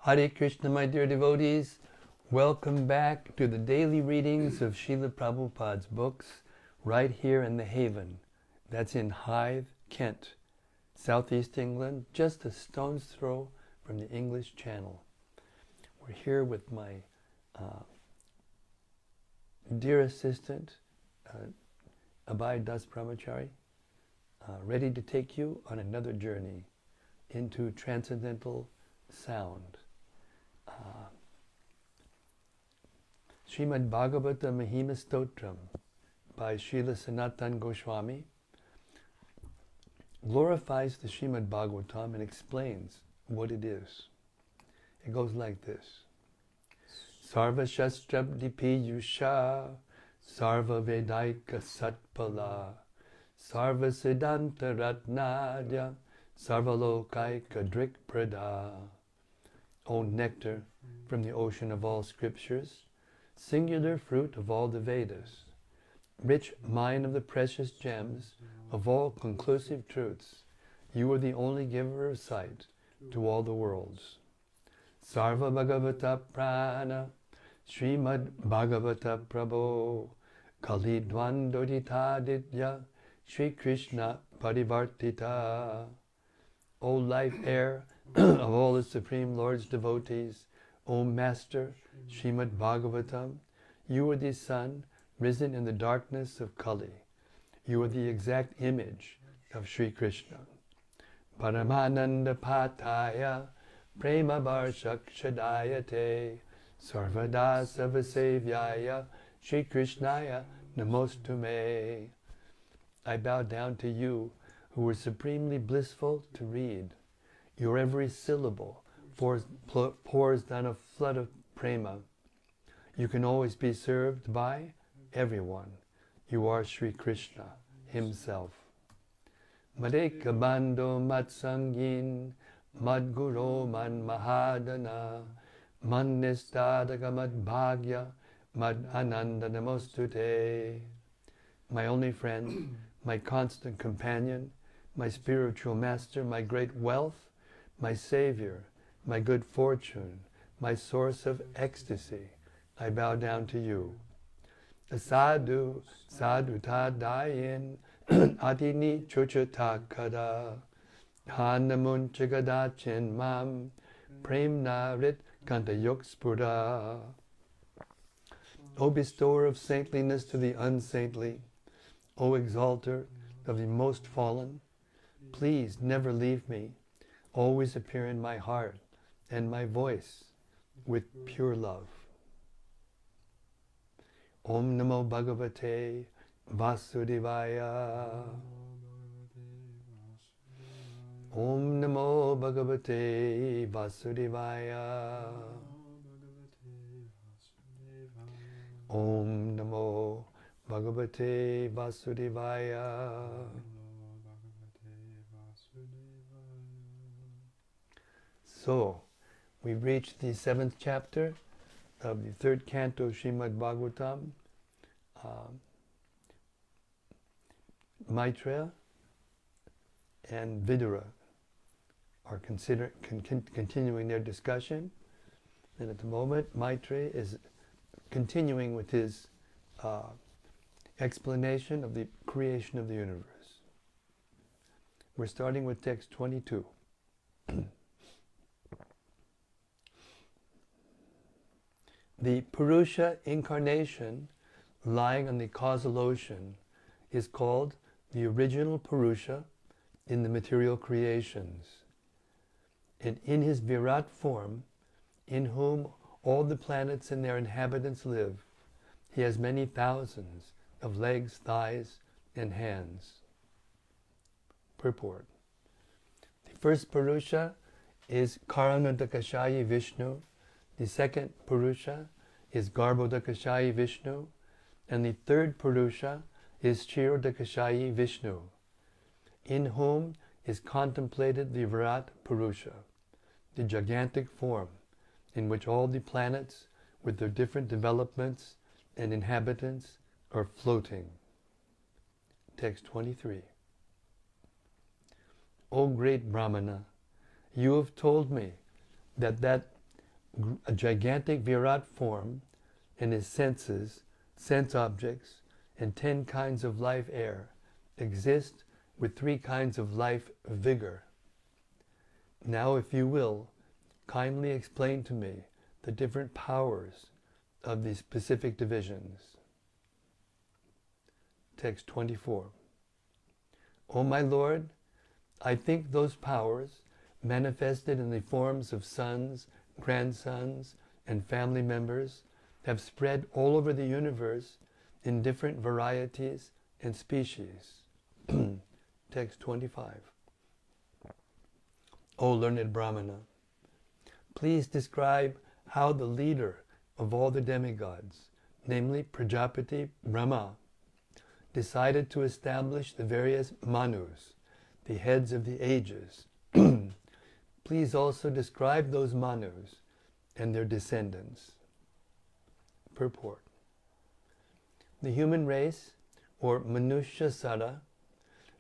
Hare Krishna, my dear devotees. Welcome back to the daily readings of Srila Prabhupada's books right here in the Haven. That's in Hythe, Kent, southeast England, just a stone's throw from the English Channel. We're here with my dear assistant, Abhay Das Brahmachari, ready to take you on another journey into transcendental sound. Śrīmad-Bhāgavatam Mahima Stotram by Srila Sanatana Goswami glorifies the Śrīmad-Bhāgavatam and explains what it is. It goes like this. Sarva Shastrabdipi Yusha Sarva Vedaika Satpala Sarva Siddhanta Ratnadya Sarva Lokaika Drik Prada. O nectar from the ocean of all scriptures, singular fruit of all the Vedas, rich mine of the precious gems of all conclusive truths, you are the only giver of sight to all the worlds. Sarva Bhagavata Purāṇa Śrīmad-Bhāgavata Prabho Kali Dvandoditaditya Shri Krishna Parivartita. O life air of all the Supreme Lord's devotees, O Master Śrīmad-Bhāgavatam, you are the sun risen in the darkness of Kali. You are the exact image of Sri Krishna. Paramananda Pataya Prema Varshakshadayate Sarvada Savasevyaya Shri Krishnaya Namostume. I bow down to you who are supremely blissful to read. Your every syllable pours down a flood of prema. You can always be served by everyone. You are Sri Krishna himself. Madeka Bando Matsangin Madguro Man Mahadana Manistadaka Mad Bhagya Mad Ananda Namostute. My only friend, my constant companion, my spiritual master, my great wealth, my savior, my good fortune, my source of ecstasy, I bow down to you. Sadhu, sadhu tadayin, adini chuchatakada, hanamun chigadachin mam, premnarit kantayuk spura. O bestower of saintliness to the unsaintly, O exalter of the most fallen, please never leave me. Always appear in my heart and my voice with pure love. Om Namo Bhagavate Vasudevaya. Om Namo Bhagavate Vasudevaya. Om Namo Bhagavate Vasudevaya. So, we've reached the 7th chapter of the 3rd canto Śrīmad-Bhāgavatam. Maitreya and Vidura are continuing their discussion. And at the moment, Maitreya is continuing with his explanation of the creation of the universe. We're starting with text 22. The Purusa incarnation lying on the causal ocean is called the original Purusa in the material creations. And in his Virat form, in whom all the planets and their inhabitants live, he has many thousands of legs, thighs, and hands. Purport. The first Purusa is Karanodakashayi Vishnu. The second Purusa is Garbhodakashayi Vishnu. And the third Purusa is Kshirodakashayi Vishnu, in whom is contemplated the Virat Purusa, the gigantic form in which all the planets with their different developments and inhabitants are floating. Text 23. O great Brahmana, you have told me that a gigantic Virat form in his senses, sense objects, and 10 kinds of life air exist with 3 kinds of life vigor. Now, if you will, kindly explain to me the different powers of these specific divisions. Text 24. O my Lord, I think those powers, manifested in the forms of sons, grandsons, and family members, have spread all over the universe in different varieties and species. Text 25. O learned Brahmana, please describe how the leader of all the demigods, namely Prajapati Brahma, decided to establish the various Manus, the heads of the ages. Please also describe those Manus and their descendants. Purport. The human race, or Manushya Sara,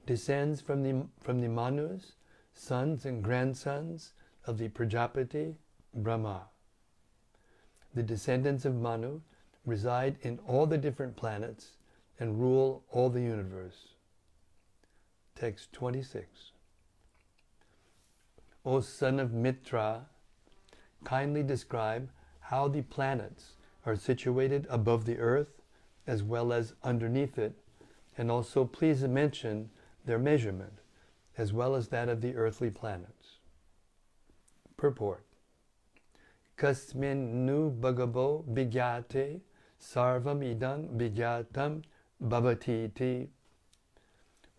descends from the Manus, sons and grandsons of the Prajapati Brahma. The descendants of Manu reside in all the different planets and rule all the universe. Text 26. O son of Mitra, kindly describe how the planets are situated above the earth as well as underneath it, and also please mention their measurement as well as that of the earthly planets. Purport. Kasmin nu bhagavo bigyate sarvam idam bigyatam bhavatiti.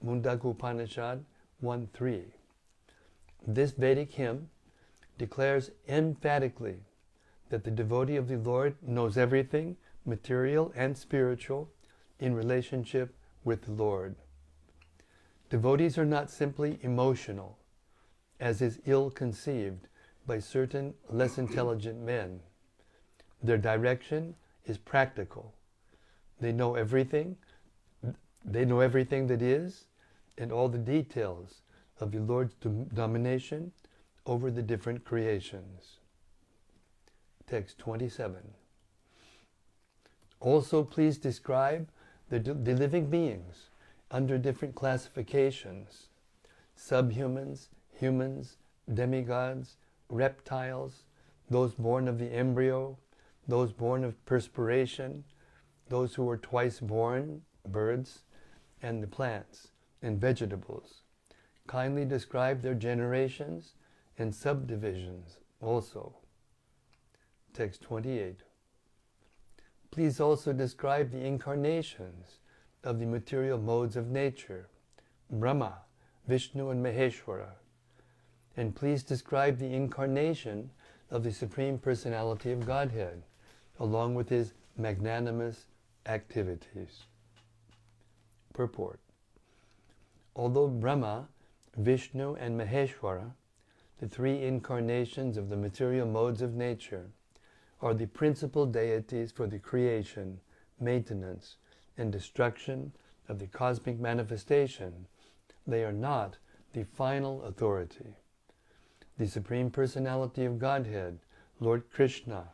Mundaka 1:3. This Vedic hymn declares emphatically that the devotee of the Lord knows everything, material and spiritual, in relationship with the Lord. Devotees are not simply emotional, as is ill-conceived by certain less intelligent men. Their direction is practical. They know everything that is, and all the details of the Lord's domination over the different creations. Text 27. Also, please describe the living beings under different classifications: subhumans, humans, demigods, reptiles, those born of the embryo, those born of perspiration, those who were twice born, birds, and the plants and vegetables. Kindly describe their generations and subdivisions also. Text 28. Please also describe the incarnations of the material modes of nature, Brahma, Vishnu, and Maheshwara. And please describe the incarnation of the Supreme Personality of Godhead, along with his magnanimous activities. Purport. Although Brahma, Vishnu, and Maheshwara, the 3 incarnations of the material modes of nature, are the principal deities for the creation, maintenance, and destruction of the cosmic manifestation, they are not the final authority. The Supreme Personality of Godhead, Lord Krishna,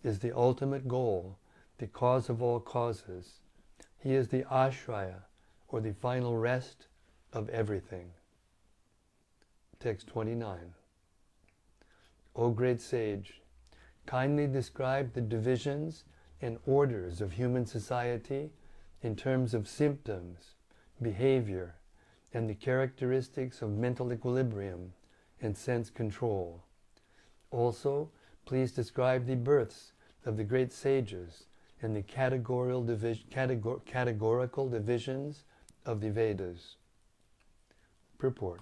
is the ultimate goal, the cause of all causes. He is the ashraya, or the final rest of everything. Text 29. O great sage, kindly describe the divisions and orders of human society in terms of symptoms, behavior, and the characteristics of mental equilibrium and sense control. Also, please describe the births of the great sages and the categorical divisions of the Vedas. Purport.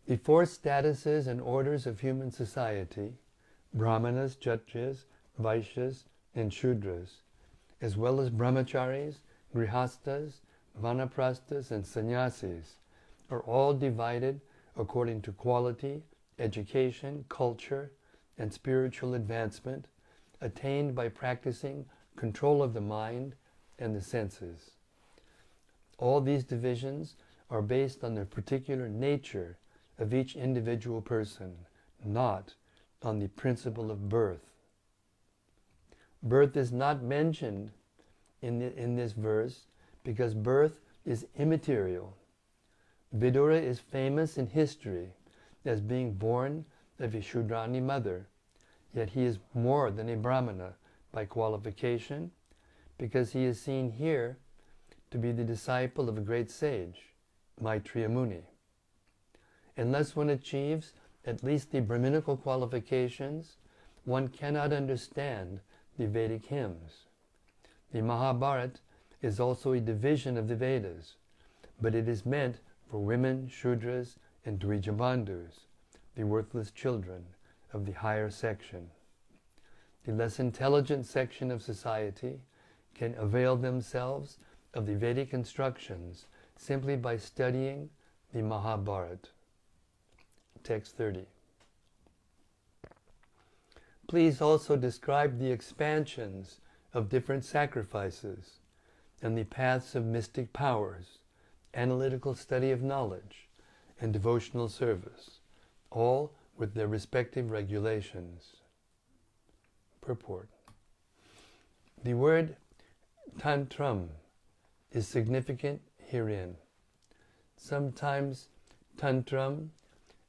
The 4 statuses and orders of human society, Brahmanas, Kshatriyas, Vaishyas, and Shudras, as well as brahmacharis, grihastas, vanaprasthas, and sannyasis, are all divided according to quality, education, culture, and spiritual advancement attained by practicing control of the mind and the senses. All these divisions are based on the particular nature of each individual person, not on the principle of birth. Birth is not mentioned in this verse because birth is immaterial. Vidura is famous in history as being born of a Shudrani mother, yet he is more than a Brahmana by qualification because he is seen here to be the disciple of a great sage, Maitreya Muni. Unless one achieves at least the Brahminical qualifications, one cannot understand the Vedic hymns. The Mahabharata is also a division of the Vedas, but it is meant for women, Shudras, and Dvijabandhus, the worthless children of the higher section. The less intelligent section of society can avail themselves of the Vedic instructions simply by studying the Mahabharata. Text 30. Please also describe the expansions of different sacrifices and the paths of mystic powers, analytical study of knowledge, and devotional service, all with their respective regulations. Purport. The word tantram is significant herein. Sometimes tantram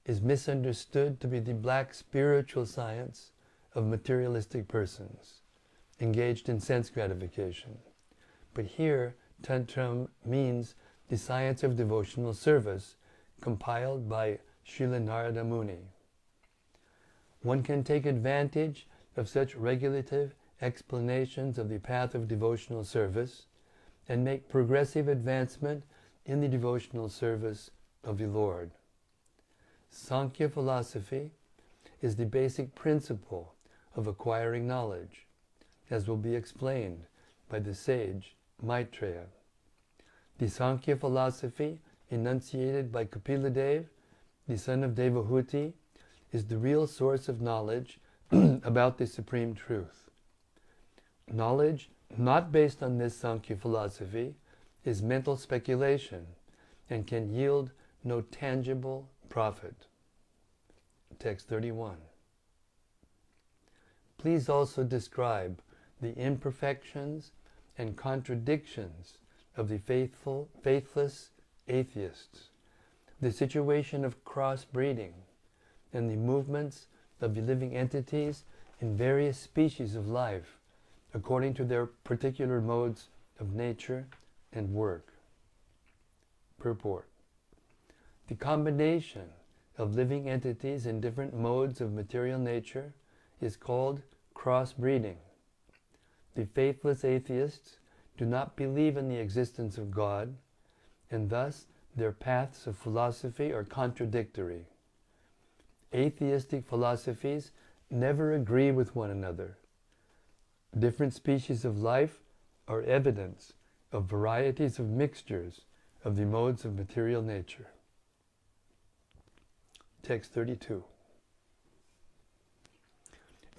is misunderstood to be the black spiritual science of materialistic persons engaged in sense gratification. But here, tantram means the science of devotional service compiled by Srila Narada Muni. One can take advantage of such regulative explanations of the path of devotional service and make progressive advancement in the devotional service of the Lord. Sankhya philosophy is the basic principle of acquiring knowledge, as will be explained by the sage Maitreya. The Sankhya philosophy enunciated by Kapila, the son of Devahuti, is the real source of knowledge about the supreme truth. Knowledge not based on this Sankhya philosophy is mental speculation and can yield no tangible profit. Text 31. Please also describe the imperfections and contradictions of the faithless atheists, the situation of crossbreeding, and the movements of the living entities in various species of life according to their particular modes of nature and work. Purport. The combination of living entities in different modes of material nature is called crossbreeding. The faithless atheists do not believe in the existence of God, and thus their paths of philosophy are contradictory. Atheistic philosophies never agree with one another. Different species of life are evidence of varieties of mixtures of the modes of material nature. Text 32.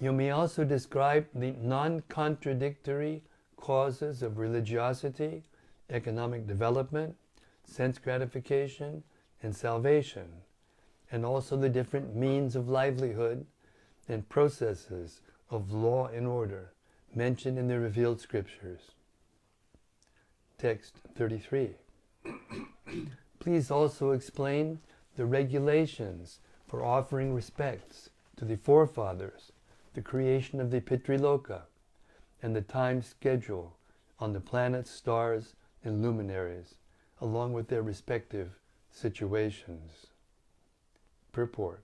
You may also describe the non-contradictory causes of religiosity, economic development, sense gratification, and salvation, and also the different means of livelihood and processes of law and order mentioned in the revealed scriptures. Text 33. Please also explain the regulations for offering respects to the forefathers, the creation of the Pitriloka, and the time schedule on the planets, stars, and luminaries, along with their respective situations. Purport.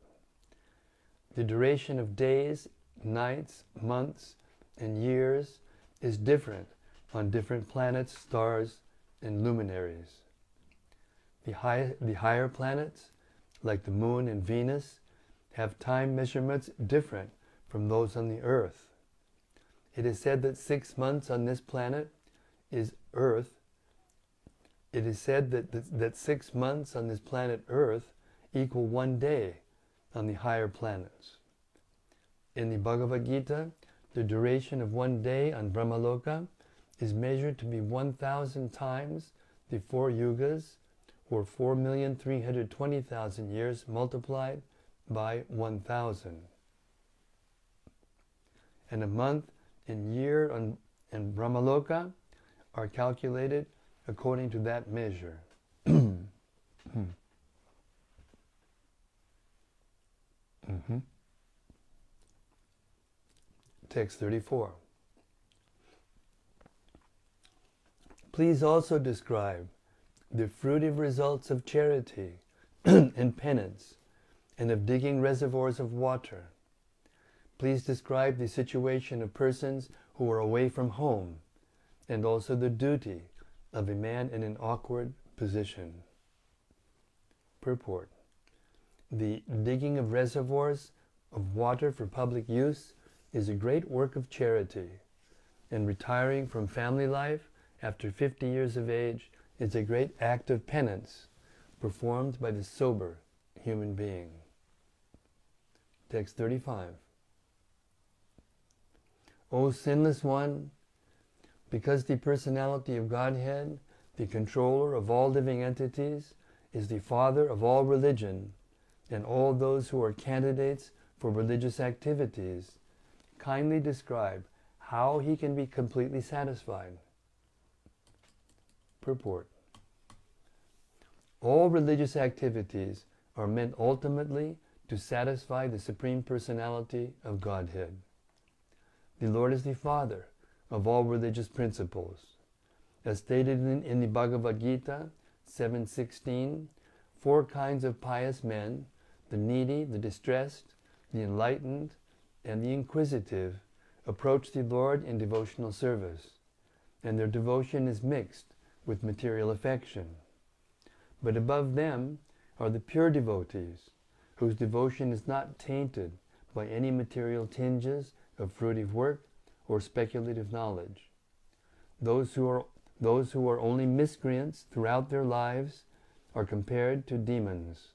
The duration of days, nights, months, and years is different on different planets, stars, and luminaries. The higher planets, like the Moon and Venus, have time measurements different from those on the Earth. It is said that 6 months on this planet is Earth. It is said that 6 months on this planet Earth equal 1 day on the higher planets. In the Bhagavad Gita, the duration of 1 day on Brahmaloka is measured to be 1,000 times the 4 yugas, or 4,320,000 years multiplied by 1,000. and a month and year in Brahmaloka are calculated according to that measure. Text 34. Please also describe the fruitive results of charity and penance, and of digging reservoirs of water. Please describe the situation of persons who are away from home, and also the duty of a man in an awkward position. Purport. The digging of reservoirs of water for public use is a great work of charity, and retiring from family life after 50 years of age is a great act of penance performed by the sober human being. Text 35. O sinless one, because the personality of Godhead, the controller of all living entities, is the father of all religion, and all those who are candidates for religious activities, kindly describe how he can be completely satisfied. Purport. All religious activities are meant ultimately to satisfy the Supreme Personality of Godhead. The Lord is the Father of all religious principles. As stated in the Bhagavad Gita 7:16, 4 kinds of pious men, the needy, the distressed, the enlightened, and the inquisitive, approach the Lord in devotional service, and their devotion is mixed with material affection. But above them are the pure devotees, whose devotion is not tainted by any material tinges of fruitive work or speculative knowledge. Those who are only miscreants throughout their lives are compared to demons.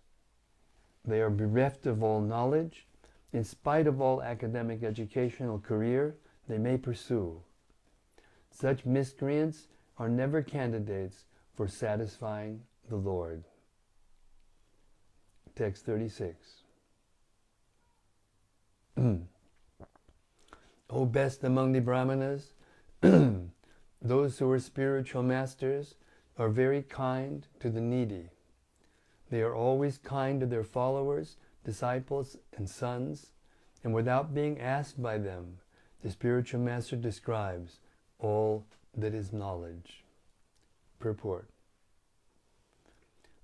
They are bereft of all knowledge, in spite of all academic educational career they may pursue. Such miscreants are never candidates for satisfying the Lord. Text 36. O best among the Brahmanas, those who are spiritual masters are very kind to the needy. They are always kind to their followers, disciples, and sons, and without being asked by them, the spiritual master describes all that is knowledge. Purport.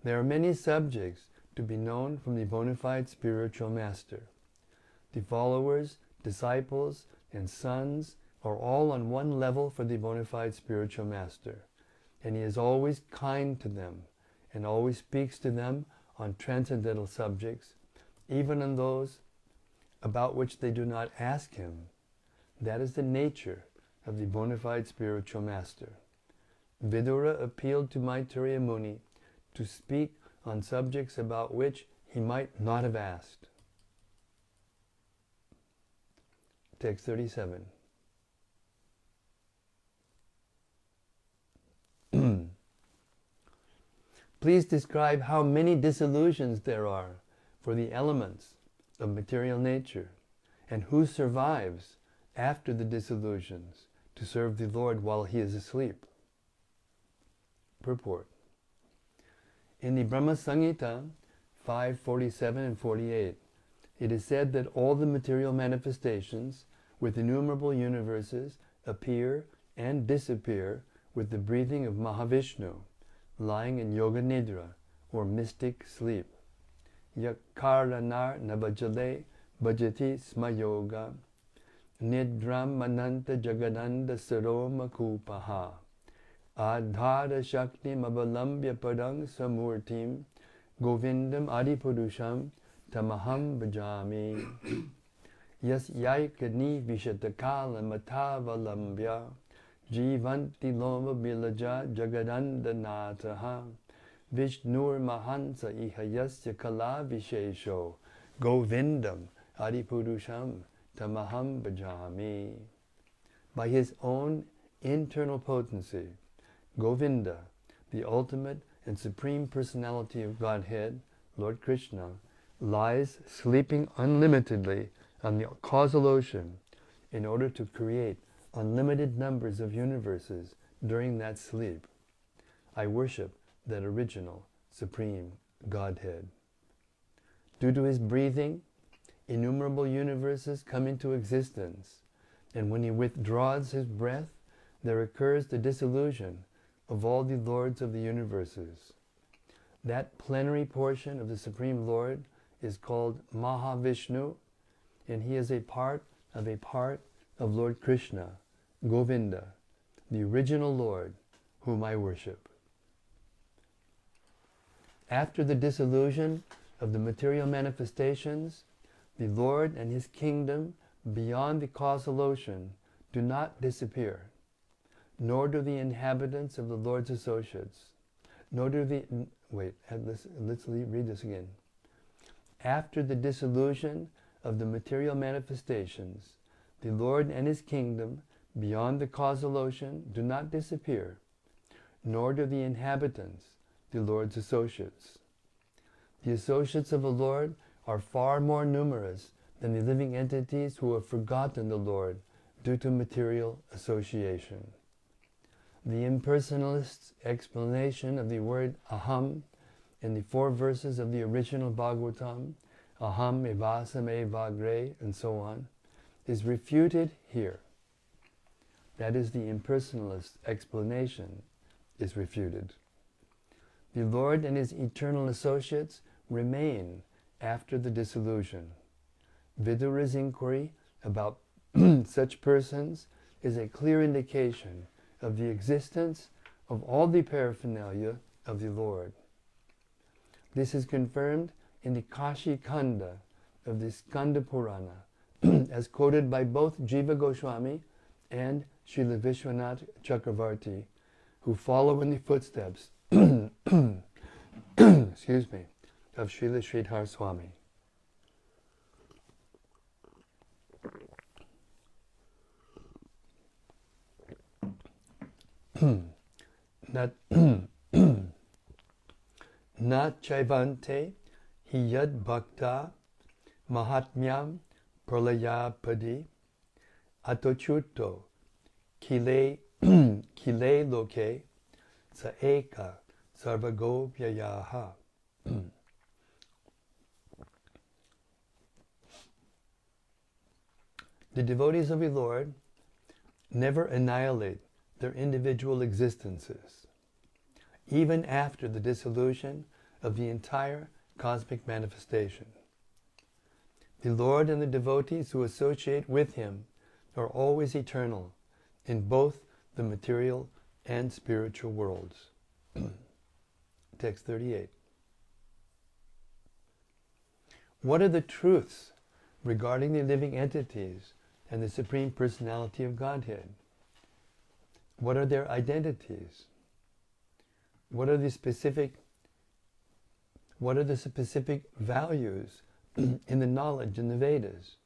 There are many subjects to be known from the bona fide spiritual master. The followers, disciples, and sons are all on one level for the bona fide spiritual master, and he is always kind to them and always speaks to them on transcendental subjects, even on those about which they do not ask him. That is the nature of the bona fide spiritual master. Vidura appealed to Maitreya Muni to speak on subjects about which he might not have asked. Text 37. Please describe how many disillusions there are for the elements of material nature, and who survives after the disillusions to serve the Lord while he is asleep. Purport. In the Brahma Samhita 5:47 and 48, it is said that all the material manifestations with innumerable universes appear and disappear with the breathing of Mahavishnu, lying in Yoga Nidra, or mystic sleep. Yakaranar nabajale bhajati smayoga nidram mananta jagananda saroma kupaha adhara shakti mabalambya padang samurtim govindam adipurusham tamaham bhajami yas yaikani vishatakala matavalambya jivanti loma bilaja jagadanda nataha Vishnur Mahansa Ihayasya Kala Vishesho Govindam Adipurusham Tamaham Bhajami. By his own internal potency, Govinda, the ultimate and supreme personality of Godhead, Lord Krishna, lies sleeping unlimitedly on the causal ocean, in order to create unlimited numbers of universes during that sleep. I worship that original, supreme Godhead. Due to his breathing, innumerable universes come into existence, and when he withdraws his breath, there occurs the dissolution of all the lords of the universes. That plenary portion of the Supreme Lord is called Mahavishnu, and he is a part of Lord Krishna, Govinda, the original Lord, whom I worship. After the dissolution of the material manifestations, the Lord and his kingdom beyond the causal ocean do not disappear, nor do the inhabitants of the Lord's associates, nor do the... let's read this again. After the dissolution of the material manifestations, the Lord and his kingdom beyond the causal ocean do not disappear, nor do the inhabitants, the Lord's associates. The associates of the Lord are far more numerous than the living entities who have forgotten the Lord due to material association. The impersonalist's explanation of the word aham in the 4 verses of the original Bhagavatam, aham evasame vagre, and so on, is refuted here. That is, the impersonalist's explanation is refuted. The Lord and his eternal associates remain after the dissolution. Vidura's inquiry about such persons is a clear indication of the existence of all the paraphernalia of the Lord. This is confirmed in the Kashi Khanda of the Skanda Purāṇa, as quoted by both Jiva Goswami and Srila Vishwanath Chakravarti, who follow in the footsteps excuse me, of Srila Sridhar Swami. Na chaivante hiyad bhakta mahatmyam pralayapadi atochuto kile loke sa eka sarvago vyayaha. The devotees of the Lord never annihilate their individual existences, even after the dissolution of the entire cosmic manifestation. The Lord and the devotees who associate with him are always eternal in both the material and spiritual worlds. Text 38. What are the truths regarding the living entities and the Supreme Personality of Godhead? What are their identities? What are the specific values in the knowledge in the Vedas?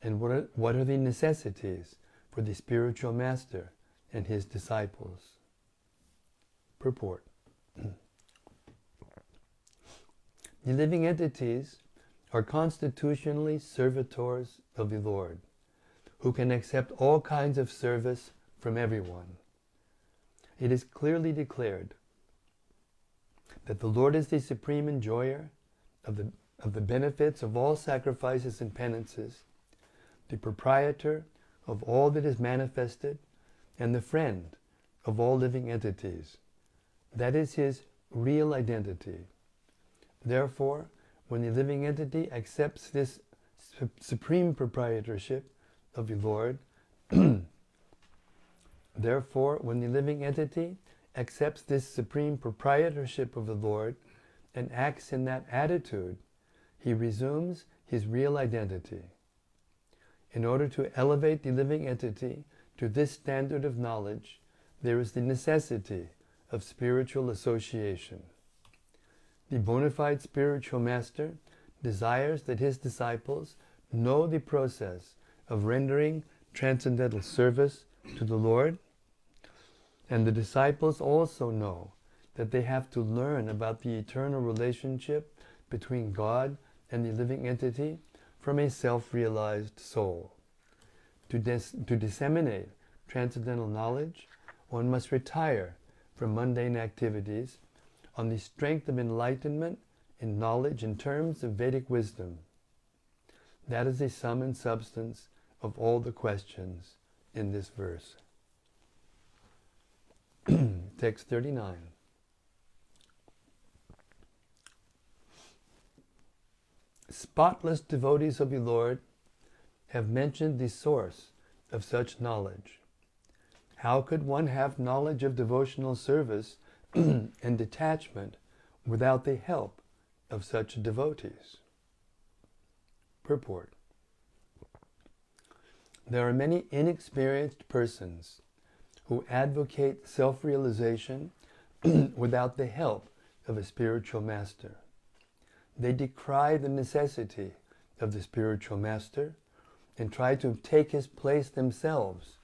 And what are the necessities for the spiritual master and his disciples? Purport. The living entities are constitutionally servitors of the Lord, who can accept all kinds of service from everyone. It is clearly declared that the Lord is the supreme enjoyer of the benefits of all sacrifices and penances, the proprietor of all that is manifested, and the friend of all living entities. That is his real identity. Therefore, when the living entity accepts this supreme proprietorship of the Lord, therefore, when the living entity accepts this supreme proprietorship of the Lord and acts in that attitude, he resumes his real identity. In order to elevate the living entity to this standard of knowledge, there is the necessity of spiritual association. The bona fide spiritual master desires that his disciples know the process of rendering transcendental service to the Lord, and the disciples also know that they have to learn about the eternal relationship between God and the living entity from a self-realized soul. To disseminate transcendental knowledge, one must retire from mundane activities on the strength of enlightenment in knowledge in terms of Vedic wisdom. That is the sum and substance of all the questions in this verse. Text 39. Spotless devotees of the Lord have mentioned the source of such knowledge. How could one have knowledge of devotional service and detachment without the help of such devotees? Purport. There are many inexperienced persons who advocate self-realization without the help of a spiritual master. They decry the necessity of the spiritual master and try to take his place themselves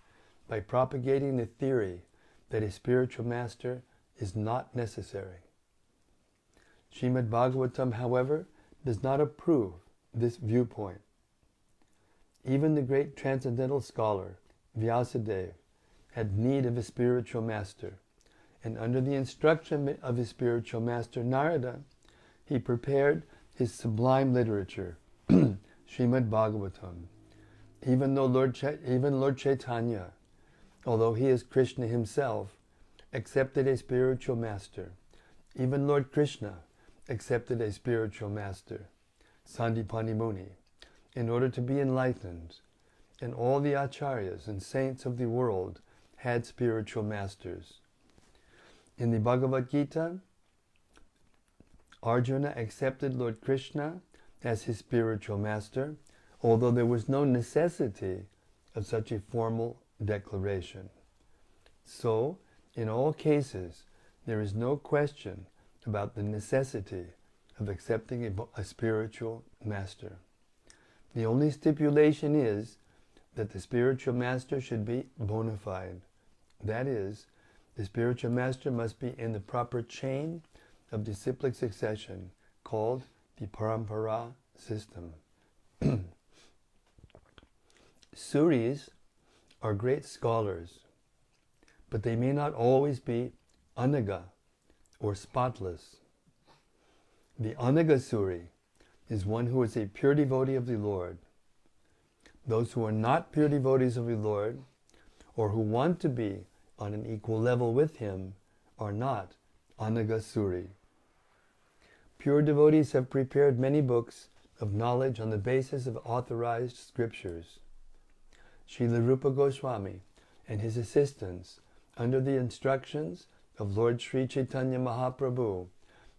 by propagating the theory that a spiritual master is not necessary. Śrīmad-Bhāgavatam, however, does not approve this viewpoint. Even the great transcendental scholar, Vyasadeva, had need of a spiritual master, and under the instruction of his spiritual master Narada, he prepared his sublime literature, Śrīmad-Bhāgavatam. Even Lord Chaitanya, although he is Krishna himself, accepted a spiritual master. Even Lord Krishna accepted a spiritual master, Sandipani Muni, in order to be enlightened. And all the acharyas and saints of the world had spiritual masters. In the Bhagavad Gita, Arjuna accepted Lord Krishna as his spiritual master, although there was no necessity of such a formal declaration. So, in all cases, there is no question about the necessity of accepting a spiritual master. The only stipulation is that the spiritual master should be bona fide. That is, the spiritual master must be in the proper chain of disciplic succession, called the Parampara system. Suris are great scholars, but they may not always be anaga, or spotless. The anaga Suri is one who is a pure devotee of the Lord. Those who are not pure devotees of the Lord, or who want to be on an equal level with him, are not anaga Suri. Pure devotees have prepared many books of knowledge on the basis of authorized scriptures. Srila Rupa Goswami and his assistants, under the instructions of Lord Sri Chaitanya Mahaprabhu,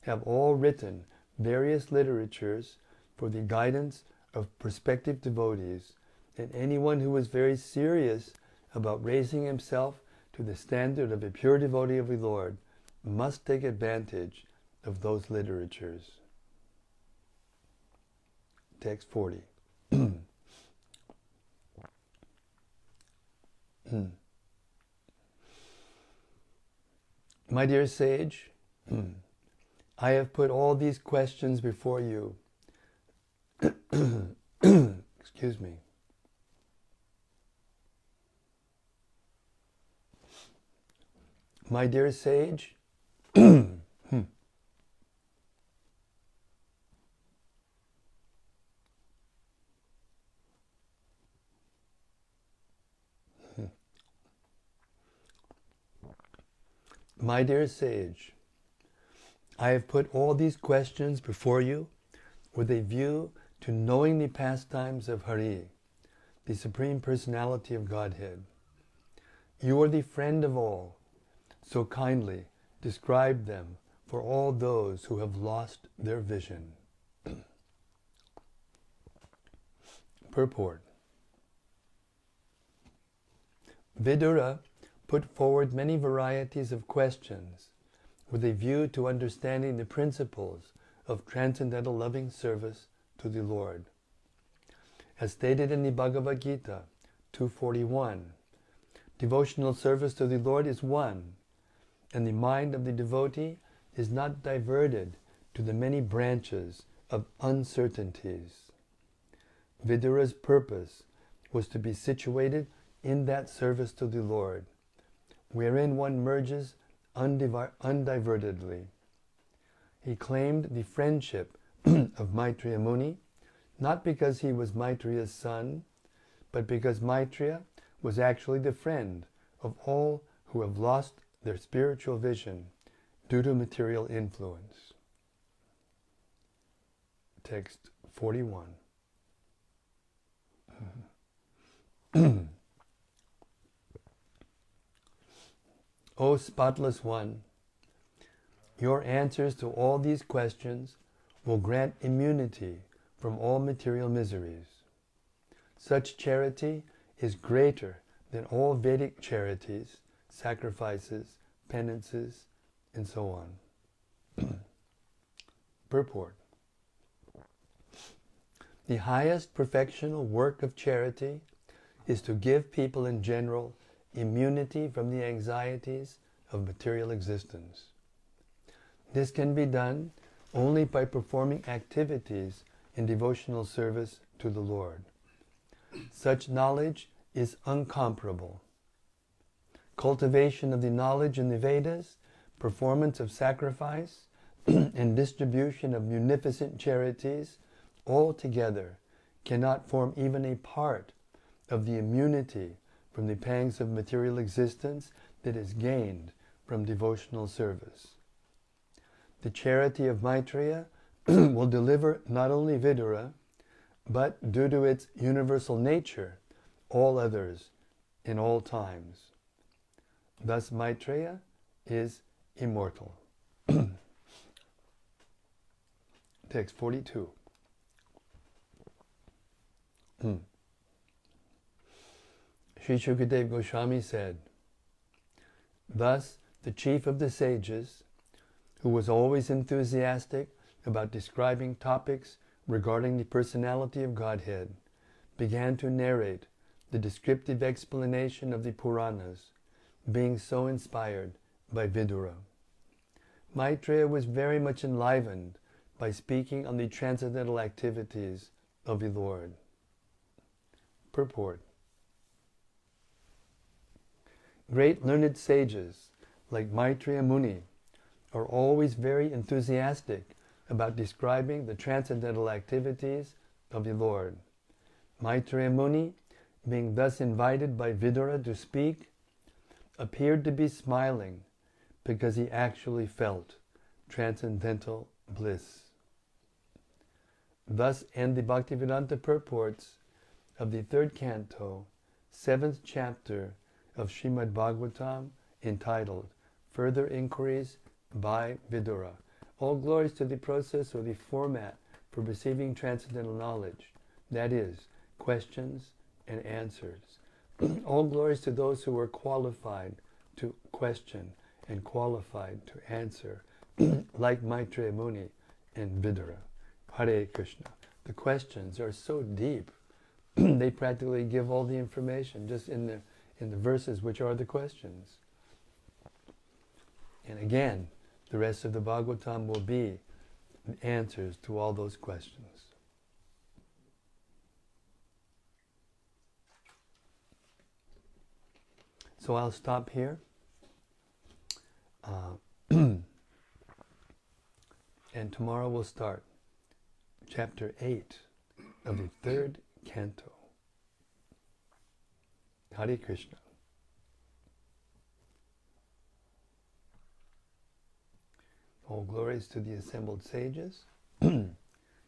have all written various literatures for the guidance of prospective devotees, and anyone who is very serious about raising himself to the standard of a pure devotee of the Lord must take advantage of those literatures. Text 40. My dear sage, I have put all these questions before you. Excuse me. My dear sage, my dear sage, I have put all these questions before you with a view to knowing the pastimes of Hari, the Supreme Personality of Godhead. You are the friend of all, so kindly describe them for all those who have lost their vision. Purport. Vidura put forward many varieties of questions with a view to understanding the principles of transcendental loving service to the Lord. As stated in the Bhagavad Gita 2:41, devotional service to the Lord is one, and the mind of the devotee is not diverted to the many branches of uncertainties. Vidura's purpose was to be situated in that service to the Lord, wherein one merges undivertedly. He claimed the friendship of Maitreya Muni, not because he was Maitreya's son, but because Maitreya was actually the friend of all who have lost their spiritual vision due to material influence. Text 41. O spotless one, your answers to all these questions will grant immunity from all material miseries. Such charity is greater than all Vedic charities, sacrifices, penances, and so on. Purport. The highest perfectional work of charity is to give people in general immunity from the anxieties of material existence. This can be done only by performing activities in devotional service to the Lord. Such knowledge is incomparable. Cultivation of the knowledge in the Vedas, performance of sacrifice, and distribution of munificent charities all together cannot form even a part of the immunity from the pangs of material existence that is gained from devotional service. The charity of Maitreya will deliver not only Vidura, but due to its universal nature, all others in all times. Thus Maitreya is immortal. Text 42. Sri Shukadev Goswami said, thus the chief of the sages, who was always enthusiastic about describing topics regarding the personality of Godhead, began to narrate the descriptive explanation of the Purāṇas, being so inspired by Vidura. Maitreya was very much enlivened by speaking on the transcendental activities of the Lord. Purport. Great learned sages like Maitreya Muni are always very enthusiastic about describing the transcendental activities of the Lord. Maitreya Muni, being thus invited by Vidura to speak, appeared to be smiling because he actually felt transcendental bliss. Thus end the Bhaktivedanta purports of the 3rd canto, 7th chapter of Śrīmad-Bhāgavatam, entitled Further Inquiries by Vidura. All glories to the process or the format for receiving transcendental knowledge, that is, questions and answers. All glories to those who were qualified to question and qualified to answer, like Maitreya Muni and Vidura. Hare Krishna. The questions are so deep, they practically give all the information just in the verses which are the questions. And again, the rest of the Bhagavatam will be answers to all those questions. So I'll stop here. And tomorrow we'll start chapter 8 of the 3rd canto. Hare Krishna. All glories to the assembled sages. And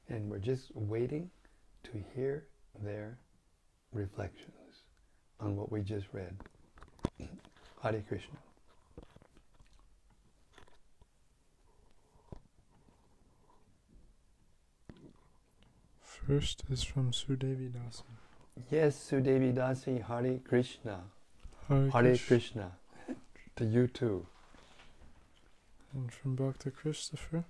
we're just waiting to hear their reflections on what we just read. Hare Krishna. First is from Sudevi Dasi. Yes, Sudevi Dasi, Hare Krishna. Hare Krishna. To you too. And from Bhakta Christopher.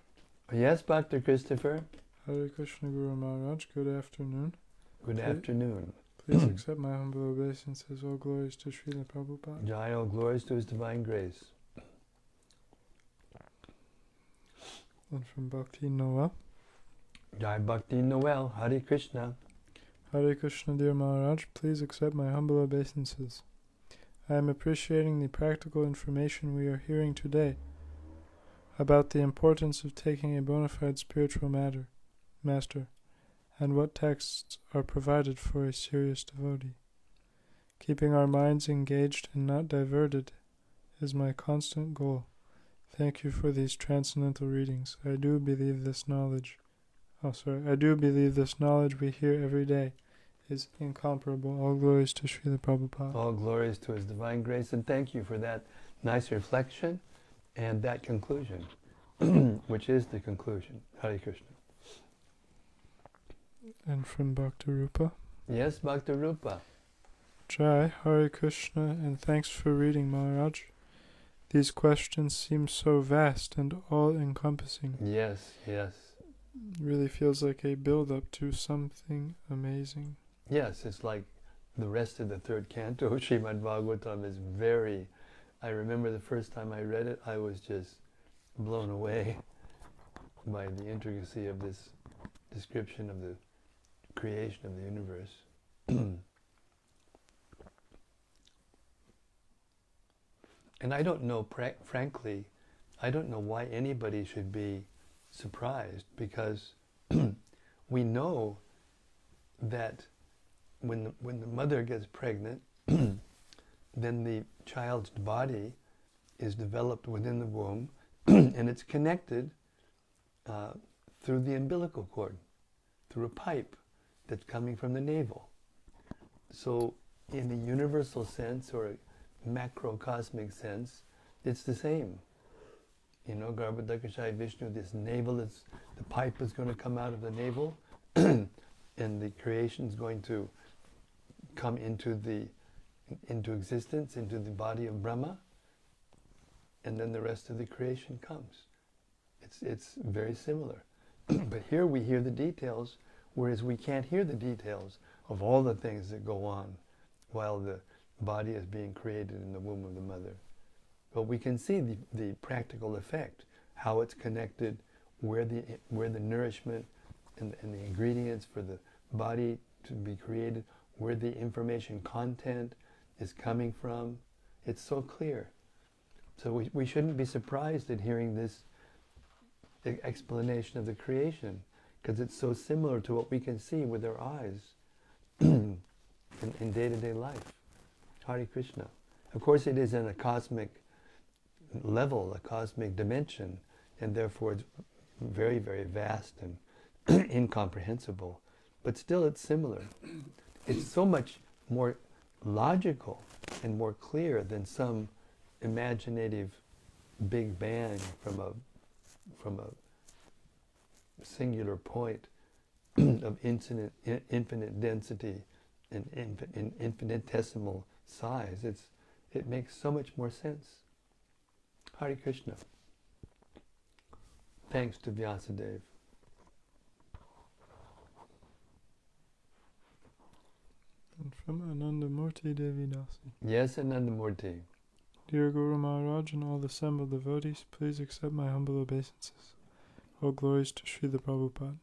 Yes, Bhakta Christopher. Hare Krishna Guru Maharaj, good afternoon. Good afternoon. Please accept my humble obeisances. All glories to Srila Prabhupada. Jai, all glories to His divine grace. And from Bhakti Noel. Jai Bhakti Noel, Hare Krishna. Hare Krishna, dear Maharaj, please accept my humble obeisances. I am appreciating the practical information we are hearing today about the importance of taking a bona fide spiritual master, and what texts are provided for a serious devotee. Keeping our minds engaged and not diverted is my constant goal. Thank you for these transcendental readings. I do believe this knowledge we hear every day is incomparable. All glories to Srila Prabhupada. All glories to His divine grace, and thank you for that nice reflection and that conclusion, which is the conclusion. Hare Krishna. And from Bhakti-Rupa. Yes, Bhakti-Rupa. Jai, Hare Krishna, and thanks for reading, Maharaj. These questions seem so vast and all-encompassing. Yes, yes. Really feels like a build-up to something amazing. Yes, it's like the rest of the third canto. Śrīmad-Bhāgavatam is very... I remember the first time I read it, I was just blown away by the intricacy of this description of the creation of the universe. And I don't know, frankly, I don't know why anybody should be surprised, because we know that when the mother gets pregnant, then the child's body is developed within the womb, and it's connected through the umbilical cord, through a pipe that's coming from the navel. So in the universal sense, or macrocosmic sense, it's the same. You know, Garbhodakashaya Vishnu, this navel, the pipe is going to come out of the navel, and the creation is going to come into existence, into the body of Brahma, and then the rest of the creation comes. It's very similar. But here we hear the details, whereas we can't hear the details of all the things that go on while the body is being created in the womb of the mother. But we can see the practical effect, how it's connected, where the nourishment and the ingredients for the body to be created, where the information content is coming from. It's so clear. So we shouldn't be surprised at hearing this explanation of the creation, because it's so similar to what we can see with our eyes in day-to-day life. Hare Krishna. Of course it is in a cosmic level, a cosmic dimension, and therefore it's very, very vast and incomprehensible. But still it's similar. It's so much more logical and more clear than some imaginative big bang from a singular point of infinite density and infinitesimal size. It makes so much more sense. Hare Krishna. Thanks to Vyasadeva. And from Anandamurti Devidasi. Yes, Anandamurti. Dear Guru Maharaj and all assembled devotees, please accept my humble obeisances. All glories to Srila Prabhupada.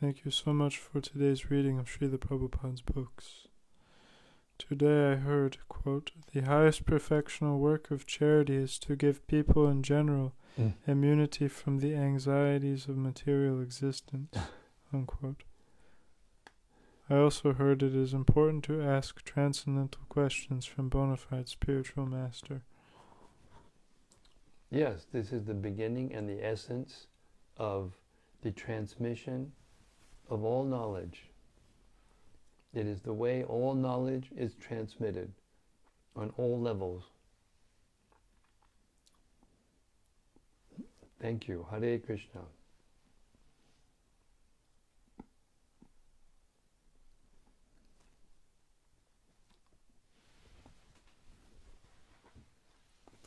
Thank you so much for today's reading of Srila Prabhupada's books. Today I heard, quote, the highest perfectional work of charity is to give people in general immunity from the anxieties of material existence, unquote. I also heard it is important to ask transcendental questions from bona fide spiritual master. Yes, this is the beginning and the essence of the transmission of all knowledge. It is the way all knowledge is transmitted on all levels. Thank you. Hare Krishna.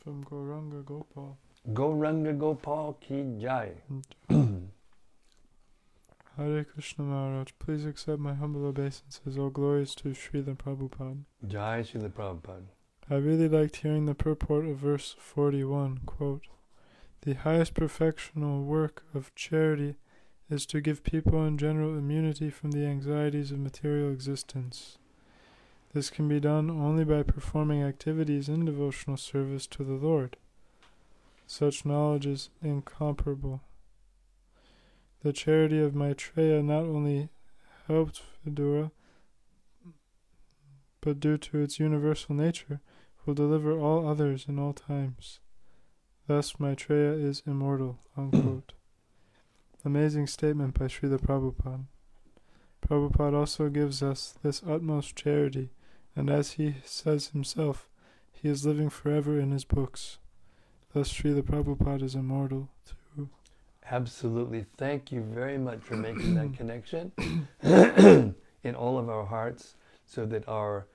From Gauranga Gopal. Gauranga Gopal ki jai. Hare Krishna Maharaj, please accept my humble obeisances. All glories to Srila Prabhupada. Jai Srila Prabhupada. I really liked hearing the purport of verse 41, quote, the highest perfectional work of charity is to give people in general immunity from the anxieties of material existence. This can be done only by performing activities in devotional service to the Lord. Such knowledge is incomparable. The charity of Maitreya not only helped Vidura, but due to its universal nature, will deliver all others in all times. Thus Maitreya is immortal, unquote. Amazing statement by Srila Prabhupada. Prabhupada also gives us this utmost charity, and as he says himself, he is living forever in his books. Thus Srila Prabhupada is immortal too. Absolutely. Thank you very much for making that connection in all of our hearts, so that our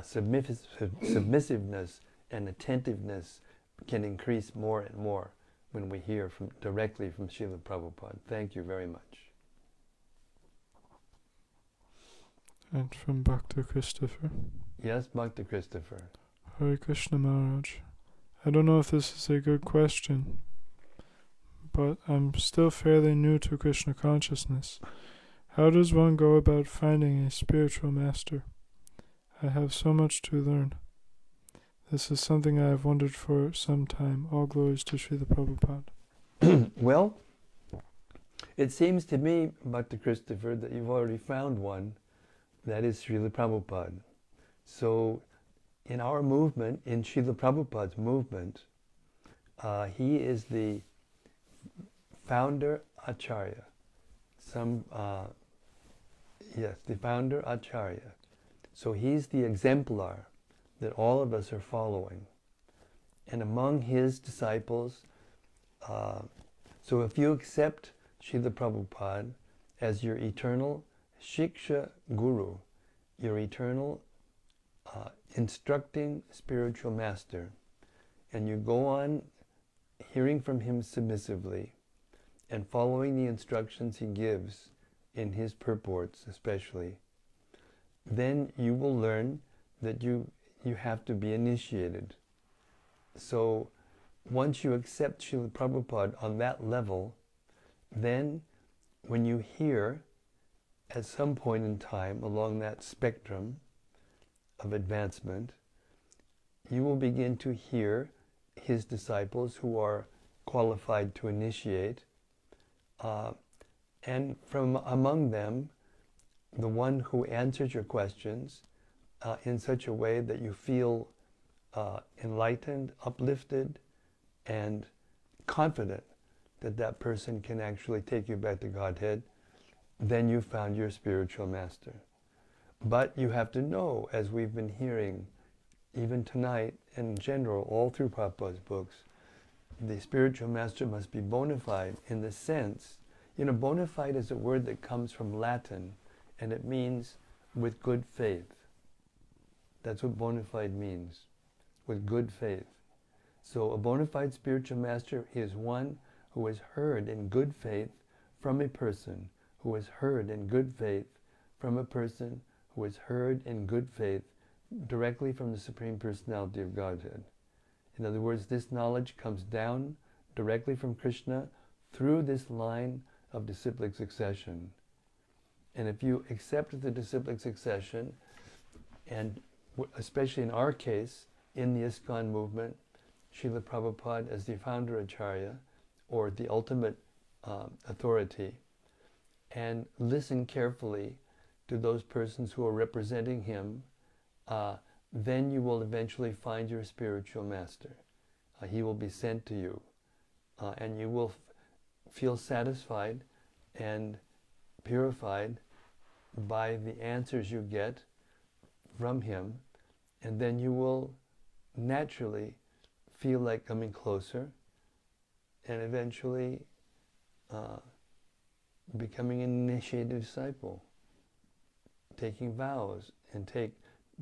submissiveness and attentiveness can increase more and more when we hear directly from Srila Prabhupada. Thank you very much. And from Bhakta Christopher. Yes, Bhakta Christopher. Hare Krishna Maharaj. I don't know if this is a good question, but I'm still fairly new to Krishna consciousness. How does one go about finding a spiritual master? I have so much to learn. This is something I have wondered for some time. All glories to Srila Prabhupada. Well, it seems to me, Bhakta Christopher, that you've already found one. That is Srila Prabhupada. So, in our movement, in Srila Prabhupada's movement, he is the founder Acharya. The founder Acharya. So he's the exemplar that all of us are following. And among his disciples, so if you accept Srila Prabhupada as your eternal Shiksha Guru, your eternal instructing spiritual master, and you go on hearing from him submissively and following the instructions he gives in his purports especially, then you will learn that you have to be initiated. So once you accept Srila Prabhupada on that level, then when you hear at some point in time along that spectrum of advancement, you will begin to hear his disciples who are qualified to initiate, and from among them, the one who answers your questions in such a way that you feel enlightened, uplifted, and confident that that person can actually take you back to Godhead, then you found your spiritual master. But you have to know, as we've been hearing even tonight in general all through Prabhupada's books, the spiritual master must be bona fide in the sense, bona fide is a word that comes from Latin, and it means with good faith. That's what bona fide means, with good faith. So a bona fide spiritual master is one who has heard in good faith from a person, who has heard in good faith from a person, who has heard in good faith directly from the Supreme Personality of Godhead. In other words, this knowledge comes down directly from Krishna through this line of disciplic succession. And if you accept the disciplic succession, and especially in our case, in the ISKCON movement, Srila Prabhupada as the founder Acharya, or the ultimate authority, and listen carefully to those persons who are representing him, then you will eventually find your spiritual master. He will be sent to you, and you will feel satisfied and purified by the answers you get from him, and then you will naturally feel like coming closer and eventually becoming an initiated disciple, taking vows and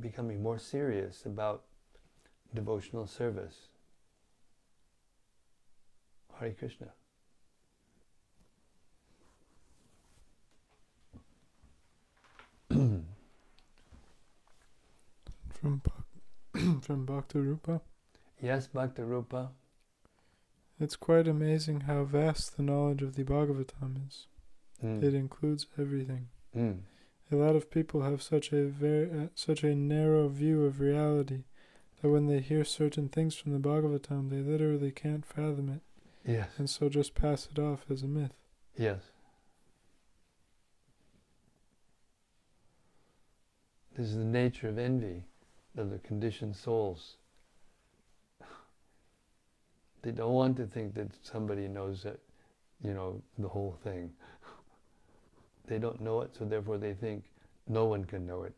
becoming more serious about devotional service. Hare Krishna. From Bhakta Rupa. Yes, Bhakta Rupa. It's quite amazing how vast the knowledge of the Bhagavatam is. It includes everything. Mm. A lot of people have such a narrow view of reality that when they hear certain things from the Bhagavatam, they literally can't fathom it. Yes. And so just pass it off as a myth. Yes. This is the nature of envy, of the conditioned souls. They don't want to think that somebody knows it, the whole thing. They don't know it, so therefore they think no one can know it.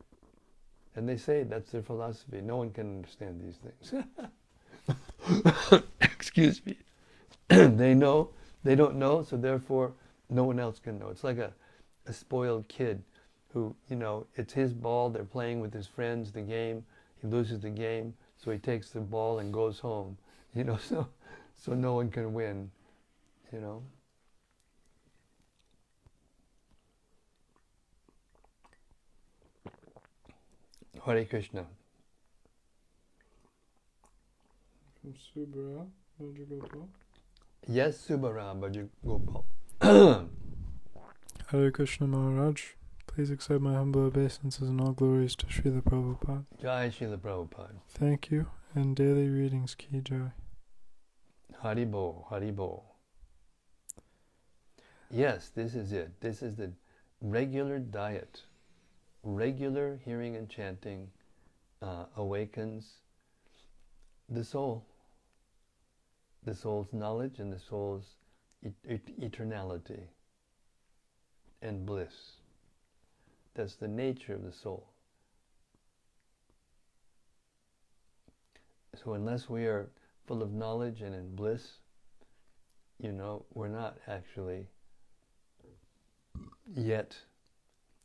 And they say that's their philosophy. No one can understand these things. Excuse me. They don't know, so therefore no one else can know. It's like a spoiled kid who, it's his ball, they're playing with his friends, the game, he loses the game, so he takes the ball and goes home, so no one can win, Hare Krishna. From Subara, Bhajagopal. Yes, Subara, Bhajagopal. Hare Krishna Maharaj, please accept my humble obeisances and all glories to Srila Prabhupada. Jai Srila Prabhupada. Thank you, and daily readings ki jai. Haribo, Haribo. Yes, this is it. This is the regular diet. Regular hearing and chanting awakens the soul. The soul's knowledge and the soul's eternality and bliss. That's the nature of the soul. So unless we are full of knowledge and in bliss, we're not actually yet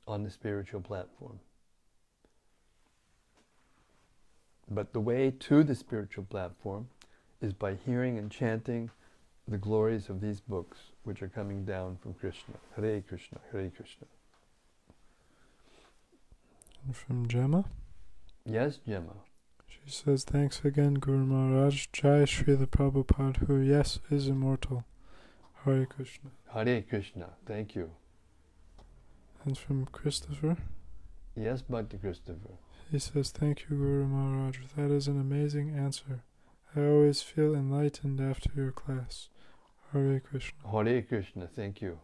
on the spiritual platform. But the way to the spiritual platform is by hearing and chanting the glories of these books which are coming down from Krishna. Hare Krishna, Hare Krishna. And from Gemma? Yes, Gemma. She says, thanks again, Guru Maharaj. Jai Srila Prabhupada, who, yes, is immortal. Hare Krishna. Hare Krishna, thank you. And from Christopher? Yes, Bhakti Christopher. He says, thank you, Guru Maharaj. That is an amazing answer. I always feel enlightened after your class. Hare Krishna. Hare Krishna, thank you.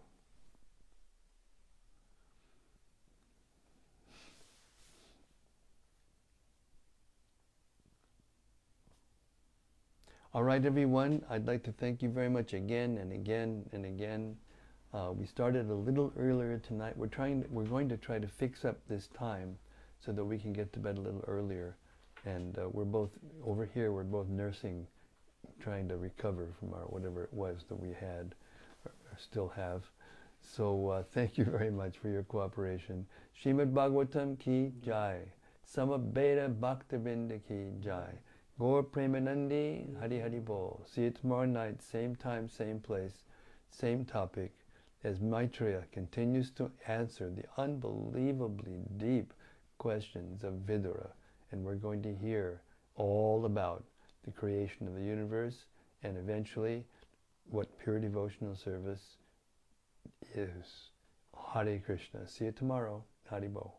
All right, everyone, I'd like to thank you very much again and again and again. We started a little earlier tonight. We're going to try to fix up this time so that we can get to bed a little earlier. And we're both nursing, trying to recover from our whatever it was that we had or still have. So thank you very much for your cooperation. Śrīmad-Bhāgavatam ki jai. Samabheda Bhaktavinda ki jai. Gaur Premanandi, Hari Hari Bol. See you tomorrow night, same time, same place, same topic, as Maitreya continues to answer the unbelievably deep questions of Vidura. And we're going to hear all about the creation of the universe and eventually what pure devotional service is. Hare Krishna. See you tomorrow. Hari Bol.